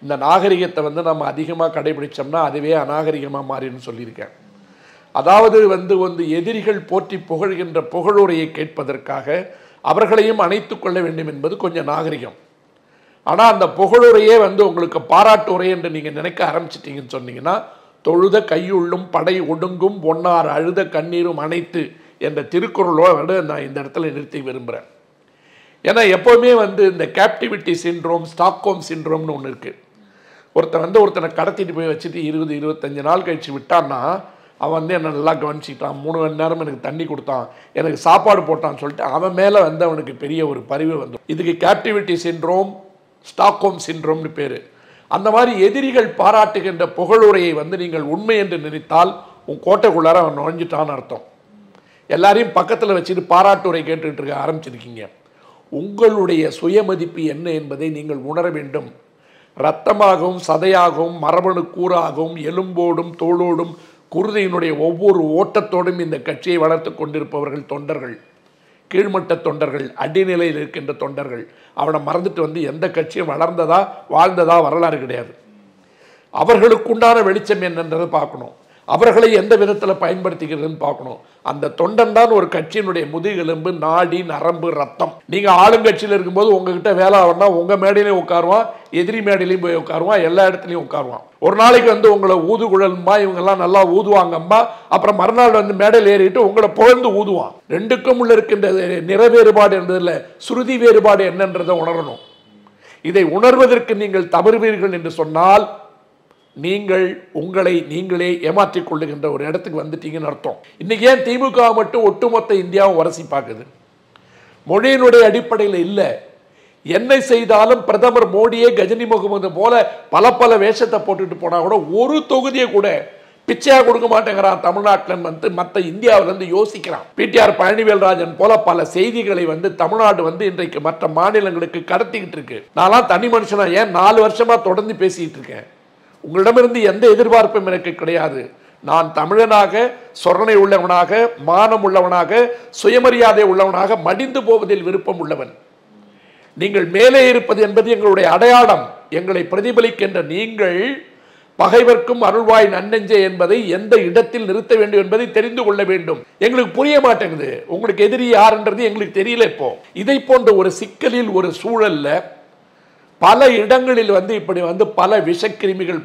இந்த நாகரிகத்தை வந்து நம்ம அதிகமாக கடைபிடிச்சோம்னா அதுவே அநாகரிகமாக மாறின்னு சொல்லியிருக்கேன். அதாவது வந்து எதிரிகள் போற்றி புகழ்கின்ற புகழுரையை கேட்பதற்காக அவர்களையும் அணைத்து கொள்ள வேண்டும் என்பது கொஞ்சம் நாகரிகம். ஆனால் அந்த புகழுரையே வந்து உங்களுக்கு பாராட்டு உரை என்று நீங்கள் நினைக்க ஆரம்பிச்சிட்டிங்கன்னு சொன்னீங்கன்னா, தொழுத கையுள்ளும் படை ஒடுங்கும் ஒன்னார் அழுத கண்ணீரும் அனைத்து என்ற திருக்குறளோடு நான் இந்த இடத்துல நிறுத்தி விரும்புகிறேன். ஏன்னா எப்போவுமே வந்து இந்த கேப்டிவிட்டி சிண்ட்ரோம், ஸ்டாக்ஹோம் சிண்ட்ரோம்னு ஒன்று இருக்குது. ஒருத்தனை கடத்திட்டு போய் வச்சுட்டு 20-25 நாள் கழிச்சு விட்டான்னா அவன் வந்து என்னை நல்லா கவனிச்சிக்கிட்டான், 3 மணி நேரம் எனக்கு தண்ணி கொடுத்தான், எனக்கு சாப்பாடு போட்டான்னு சொல்லிட்டு அவன் மேலே வந்து அவனுக்கு பெரிய ஒரு பரிவு வந்துடும். இதுக்கு கேப்டிவிட்டி சிண்ட்ரோம், ஸ்டாக்ஹோம் சிண்ட்ரோம்னு பேர். அந்த மாதிரி எதிரிகள் பாராட்டுகின்ற புகழுரையை வந்து நீங்கள் உண்மை என்று நினைத்தால் உன் கோட்டைக்குள்ளார அவன் நுழைஞ்சிட்டான்னு அர்த்தம். எல்லாரையும் பக்கத்தில் வச்சுட்டு பாராட்டுரை கேட்டுக்கிட்டு இருக்க ஆரம்பிச்சிருக்கீங்க. உங்களுடைய சுயமதிப்பு என்ன என்பதை நீங்கள் உணர வேண்டும். இரத்தமாகவும் சதையாகவும் மரபணு கூறாகவும் எலும்போடும் தோளோடும் குருதியினுடைய ஒவ்வொரு ஓட்டத்தோடும் இந்த கட்சியை வளர்த்து கொண்டிருப்பவர்கள் தொண்டர்கள், கீழ்மட்ட தொண்டர்கள், அடிநிலையில் இருக்கின்ற தொண்டர்கள். அவனை மறந்துட்டு வந்து எந்த கட்சியும் வளர்ந்ததா வாழ்ந்ததா வரலாறு கிடையாது. அவர்களுக்குண்டான வெளிச்சம் என்னன்றதை பார்க்கணும். அவர்களை எந்த விதத்தில் பயன்படுத்திக்கிறதுன்னு பார்க்கணும். அந்த தொண்டன் தான் ஒரு கட்சியினுடைய முதுகெலும்பு, நாடி, நரம்பு, ரத்தம். நீங்கள் ஆளுங்கட்சியில் இருக்கும்போது உங்ககிட்ட வேலை ஆகணும்னா உங்கள் மேடையிலையும் உட்காருவான், எதிரி மேடையிலையும் போய் உட்காருவான், எல்லா இடத்துலையும் உட்காருவான். ஒரு நாளைக்கு வந்து உங்களை ஊதுகுழல்மா இவங்கெல்லாம் நல்லா ஊதுவாங்கம்மா, அப்புறம் மறுநாள் வந்து மேடையில் ஏறிட்டு உங்களை புகழ்ந்து ஊதுவான். ரெண்டுக்கும் உள்ள இருக்கின்ற நிற வேறுபாடு என்பதில் சுருதி வேறுபாடு என்னன்றதை உணரணும். இதை உணர்வதற்கு நீங்கள் தவறுவீர்கள் என்று சொன்னால் நீங்கள் உங்களை நீங்களே ஏமாற்றிக் கொள்ளுகின்ற ஒரு இடத்துக்கு வந்துட்டீங்கன்னு அர்த்தம். இன்னைக்கு ஏன் திமுக மட்டும் ஒட்டுமொத்த இந்தியாவும் வரசி பார்க்குது? மொழியினுடைய அடிப்படையில் இல்லை. என்ன செய்தாலும் பிரதமர் மோடியே கஜினி முகமது போல பல வேஷத்தை போட்டுட்டு போனா கூட ஒரு தொகுதியை கூட பிச்சையா கொடுக்க மாட்டேங்கிறான் தமிழ்நாட்டில் வந்து மற்ற இந்தியாவில இருந்து யோசிக்கிறான். பிடிஆர் பழனிவேல்ராஜன் போல பல செய்திகளை வந்து தமிழ்நாடு வந்து இன்றைக்கு மற்ற மாநிலங்களுக்கு கடத்திக்கிட்டு இருக்கு. நான்லாம் தனி மனுஷனா ஏன் 4 வருஷமா தொடர்ந்து பேசிட்டு இருக்கேன். உங்களிடமிருந்து எந்த எதிர்பார்ப்பும் எனக்கு கிடையாது. நான் தமிழனாக, சொரணை உள்ளவனாக, மானம் உள்ளவனாக, சுயமரியாதை உள்ளவனாக மடிந்து போவதில் விருப்பம் உள்ளவன். நீங்கள் மேலே இருப்பது என்பது எங்களுடைய அடையாளம். எங்களை பிரதிபலிக்கின்ற நீங்கள் பகைவர்க்கும் அருள்வாய் நன்னெஞ்சே என்பதை எந்த இடத்தில் நிறுத்த வேண்டும் என்பதை தெரிந்து கொள்ள வேண்டும். எங்களுக்கு புரிய மாட்டேங்குது. உங்களுக்கு எதிரி யாருன்றது எங்களுக்கு தெரியல. இப்போ இதை போன்ற ஒரு சிக்கலில் ஒரு சூழல்ல பல இடங்களில் வந்து இப்படி வந்து பல விஷக்கிருமிகள்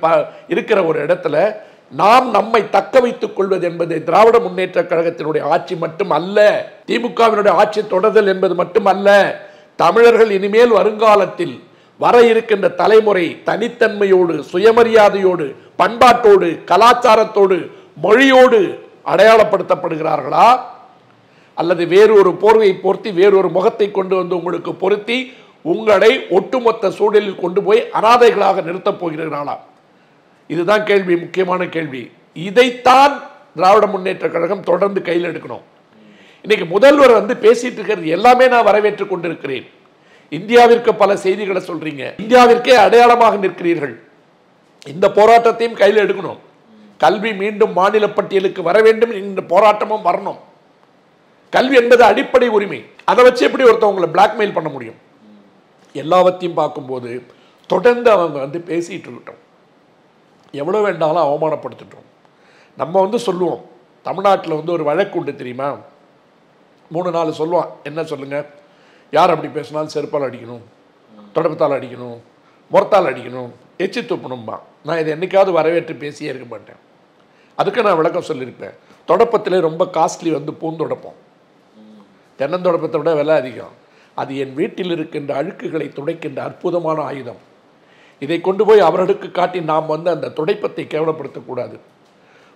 இருக்கிற ஒரு இடத்துல நாம் நம்மை தக்க வைத்துக் கொள்வது என்பது திராவிட முன்னேற்ற கழகத்தினுடைய ஆட்சி மட்டும் அல்ல, திமுகவினுடைய ஆட்சி தொடர்தல் என்பது மட்டும் அல்ல. தமிழர்கள் இனிமேல் வருங்காலத்தில் வர இருக்கின்ற தலைமுறை தனித்தன்மையோடு, சுயமரியாதையோடு, பண்பாட்டோடு, கலாச்சாரத்தோடு, மொழியோடு அடையாளப்படுத்தப்படுகிறார்களா, அல்லது வேறொரு போர்வையை பொருத்தி வேறொரு முகத்தை கொண்டு வந்து உங்களுக்கு பொருத்தி உங்களை ஒட்டுமொத்த சூழலில் கொண்டு போய் அனாதைகளாக நிறுத்தப் போகிறீர்களா? இதுதான் கேள்வி, முக்கியமான கேள்வி. இதைத்தான் திராவிட முன்னேற்ற கழகம் தொடர்ந்து கையில் எடுக்கணும். இன்னைக்கு முதல்வர் வந்து பேசிட்டு இருக்கிறது எல்லாமே நான் வரவேற்றுக் கொண்டிருக்கிறேன். இந்தியாவிற்கு பல செய்திகளை சொல்றீங்க, இந்தியாவிற்கே அடையாளமாக நிற்கிறீர்கள். இந்த போராட்டத்தையும் கையில் எடுக்கணும். கல்வி மீண்டும் மாநில பட்டியலுக்கு வர வேண்டும், இந்த போராட்டமும் வரணும். கல்வி என்பது அடிப்படை உரிமை. அதை வச்சு எப்படி ஒருத்தவங்களை பிளாக்மெயில் பண்ண முடியும்? எல்லாவற்றையும் பார்க்கும்போது தொடர்ந்து அவங்க வந்து பேசிட்டு இருக்கட்டும், எவ்வளோ வேண்டாலும் அவமானப்படுத்திட்டோம். நம்ம வந்து சொல்லுவோம், தமிழ்நாட்டில் வந்து ஒரு வழக்கு உண்டு தெரியுமா, 3-4 சொல்லுவான். என்ன சொல்லுங்க, யார் அப்படி பேசினாலும் செருப்பால் அடிக்கணும், தொடப்பத்தால் அடிக்கணும், முறத்தால் அடிக்கணும், எச்சி துப்பணும்பா. நான் இதை என்னைக்காவது வரவேற்று பேசியே இருக்க மாட்டேன். அதுக்கு நான் விளக்கம் சொல்லியிருப்பேன். தொடப்பத்திலே ரொம்ப காஸ்ட்லி வந்து பூந்தொடப்பம், தென்னந்தொடப்பத்தை விட விலை அதிகம். அது என் வீட்டில் இருக்கின்ற அழுக்குகளை துடைக்கின்ற அற்புதமான ஆயுதம். இதை கொண்டு போய் அவர்களுக்கு காட்டி நாம் வந்து அந்த துடைப்பத்தை கேவலப்படுத்தக்கூடாது.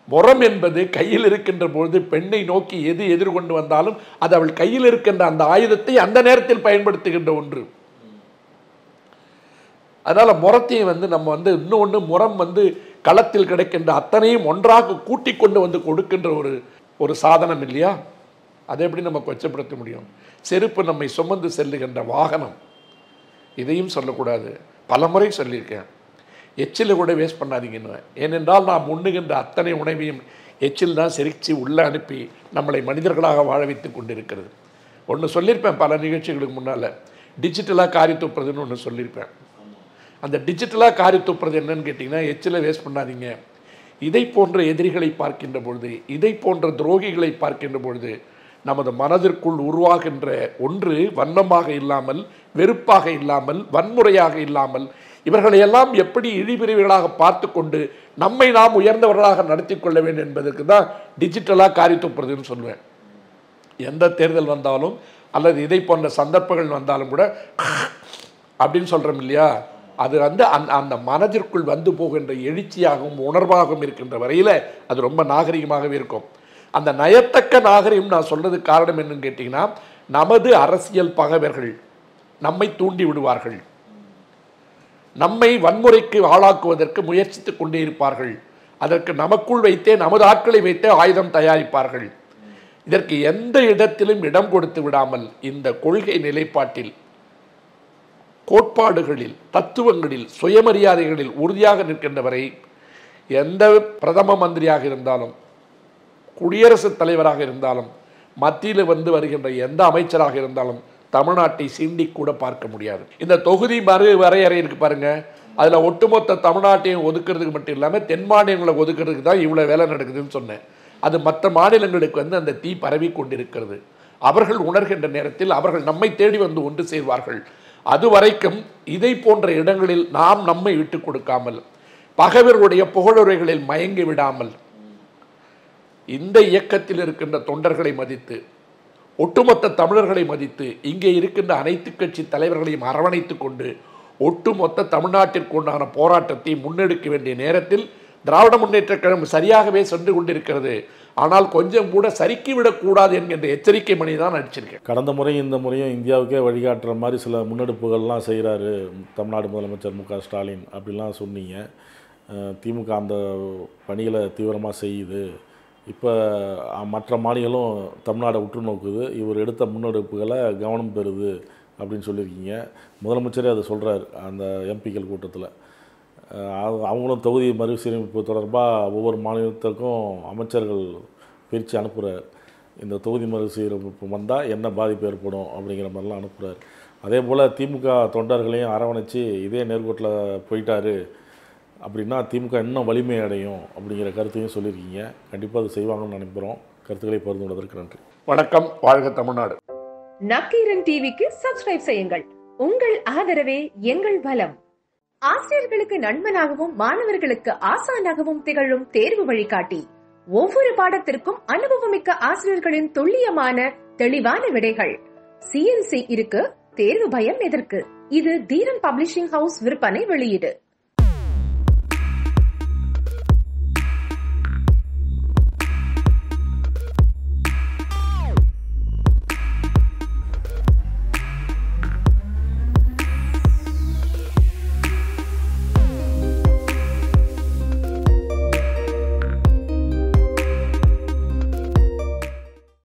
முறம் என்பது கையில் இருக்கின்ற பொழுது பெண்ணை நோக்கி எது எதிர்கொண்டு வந்தாலும் அது அவள் கையில் இருக்கின்ற அந்த ஆயுதத்தை அந்த நேரத்தில் பயன்படுத்துகின்ற ஒன்று. அதனால முறத்தையும் வந்து நம்ம வந்து இன்னொன்று, முறம் வந்து களத்தில் கிடைக்கின்ற அத்தனையும் ஒன்றாக கூட்டி கொண்டு வந்து கொடுக்கின்ற ஒரு சாதனம் இல்லையா? அதை எப்படி நம்ம கொச்சப்படுத்த முடியும்? செருப்பு நம்மை சுமந்து செல்லுகின்ற வாகனம், இதையும் சொல்லக்கூடாது. பல முறை சொல்லியிருக்கேன். எச்சில் கூட வேஸ்ட் பண்ணாதீங்கன்னு. ஏனென்றால் நாம் உண்ணுகின்ற அத்தனை உணவையும் எச்சில் தான் செரிச்சு உள்ளே அனுப்பி நம்மளை மனிதர்களாக வாழ வைத்து கொண்டிருக்கிறது. ஒன்று சொல்லியிருப்பேன் பல நிகழ்ச்சிகளுக்கு முன்னால், டிஜிட்டலாக காரி துப்புறதுன்னு ஒன்று சொல்லியிருப்பேன். அந்த டிஜிட்டலாக காரி துப்புறது என்னன்னு கேட்டிங்கன்னா, எச்சிலை வேஸ்ட் பண்ணாதீங்க. இதை போன்ற எதிரிகளை பார்க்கின்ற பொழுது, இதை போன்ற துரோகிகளை பார்க்கின்ற பொழுது நமது மனதிற்குள் உருவாகின்ற ஒன்று வன்மமாக இல்லாமல், வெறுப்பாக இல்லாமல், வன்முறையாக இல்லாமல், இவர்களையெல்லாம் எப்படி இழிபிரிவுகளாக பார்த்து கொண்டு நம்மை நாம் உயர்ந்தவர்களாக நடத்தி கொள்ள வேண்டும் என்பதற்கு தான் டிஜிட்டலாக காரி துப்புறதுன்னு சொல்லுவேன். எந்த தேர்தல் வந்தாலும் அல்லது இதை போன்ற சந்தர்ப்பங்கள் வந்தாலும் கூட அப்படின்னு சொல்கிறோம் இல்லையா, அது வந்து அந்த மனதிற்குள் வந்து போகின்ற எழுச்சியாகவும் உணர்வாகவும் இருக்கின்ற வரையில் அது ரொம்ப நாகரிகமாகவே இருக்கும். அந்த நயத்தக்க நாகரிகம் நான் சொல்றதுக்கு காரணம் என்னன்னு கேட்டிங்கன்னா, நமது அரசியல் பகைவர்கள் நம்மை தூண்டி விடுவார்கள், நம்மை வன்முறைக்கு ஆளாக்குவதற்கு முயற்சித்து கொண்டே இருப்பார்கள். அதற்கு நமக்குள் வைத்தே, நமது ஆட்களை வைத்தே ஆயுதம் தயாரிப்பார்கள். இதற்கு எந்த இடத்திலும் இடம் கொடுத்து விடாமல் இந்த கொள்கை நிலைப்பாட்டில், கோட்பாடுகளில், தத்துவங்களில், சுயமரியாதைகளில் உறுதியாக நிற்கின்றவரை எந்த பிரதம மந்திரியாக இருந்தாலும், குடியரசுத் தலைவராக இருந்தாலும், மத்தியில் வந்து வருகின்ற எந்த அமைச்சராக இருந்தாலும் தமிழ்நாட்டை சீண்டி கூட பார்க்க முடியாது. இந்த தொகுதி மறு வரையறை இருக்கு பாருங்க, அதில் ஒட்டுமொத்த தமிழ்நாட்டையும் ஒதுக்குறதுக்கு மட்டும் இல்லாமல் தென் மாநிலங்களை ஒதுக்குறதுக்கு தான் இவ்வளோ வேலை நடக்குதுன்னு சொன்னேன். அது மற்ற மாநிலங்களுக்கு வந்து அந்த தீ பரவி கொண்டிருக்கிறது. அவர்கள் உணர்கின்ற நேரத்தில் அவர்கள் நம்மை தேடி வந்து ஒன்று சேர்வார்கள். அது வரைக்கும் இதை போன்ற இடங்களில் நாம் நம்மை விட்டு கொடுக்காமல், பகைவர்களுடைய புகழுரைகளில் மயங்கி விடாமல், இந்த இயக்கத்தில் இருக்கின்ற தொண்டர்களை மதித்து, ஒட்டுமொத்த தமிழர்களை மதித்து, இங்கே இருக்கின்ற அனைத்து கட்சி தலைவர்களையும் அரவணைத்து கொண்டு ஒட்டுமொத்த தமிழ்நாட்டிற்குண்டான போராட்டத்தை முன்னெடுக்க வேண்டிய நேரத்தில் திராவிட முன்னேற்ற கழகம் சரியாகவே சென்று கொண்டிருக்கிறது. ஆனால் கொஞ்சம் கூட சறுக்கிவிடக்கூடாது என்கின்ற எச்சரிக்கை மணி தான் அடிச்சிருக்கேன். கடந்த முறை இந்த முறையும் இந்தியாவுக்கே வழிகாட்டுற மாதிரி சில முன்னெடுப்புகள்லாம் செய்கிறாரு தமிழ்நாடு முதலமைச்சர் மு க ஸ்டாலின் அப்படிலாம் சொன்னீங்க. திமுக அந்த பணிகளை தீவிரமாக செய்யுது. இப்போ மற்ற மாநிலம் தமிழ்நாடை உற்று நோக்குது, இவர் எடுத்த முன்னெடுப்புகளை கவனம் பெறுது அப்படின்னு சொல்லியிருக்கீங்க. முதலமைச்சரே அதை சொல்கிறார் அந்த எம்பிக்கள் கூட்டத்தில். அவங்களும் தொகுதி மறுசீரமைப்பு தொடர்பாக ஒவ்வொரு மாநிலத்திற்கும் அமைச்சர்கள் பிரித்து அனுப்புகிறார். இந்த தொகுதி மறுசீரமைப்பு வந்தால் என்ன பாதிப்பு ஏற்படும் அப்படிங்கிற மாதிரிலாம் அனுப்புகிறார். அதே போல் திமுக தொண்டர்களையும் அரவணைச்சு இதே நேர்கோட்டில் போயிட்டார் அப்படின்னா திமுக இன்னும் வலிமை அடையும் அப்படிங்கிற கருத்தையும் சொல்லியிருக்கீங்க. கண்டிப்பாக அது செய்வாங்கன்னு நினைக்கிறோம். கருத்துக்களை பகிர்ந்து கொண்டதற்கு நன்றி. வணக்கம். வாழ்க தமிழ்நாடு. நக்கீரன் டிவிக்கு சப்ஸ்கிரைப் செய்யுங்கள். உங்கள் ஆதரவே எங்கள் பலம். ஆசிரியர்களுக்கு நண்பனாகவும் மாணவர்களுக்கு ஆசானாகவும் திகழும் தேர்வு வழிகாட்டி. ஒவ்வொரு பாடத்திற்கும் அனுபவமிக்க ஆசிரியர்களின் துல்லியமான தெளிவான விடைகள். CNC இருக்கு, தேர்வு பயம் எதற்கு? இது தீரன் பப்ளிஷிங் ஹவுஸ் விற்பனை வெளியீடு.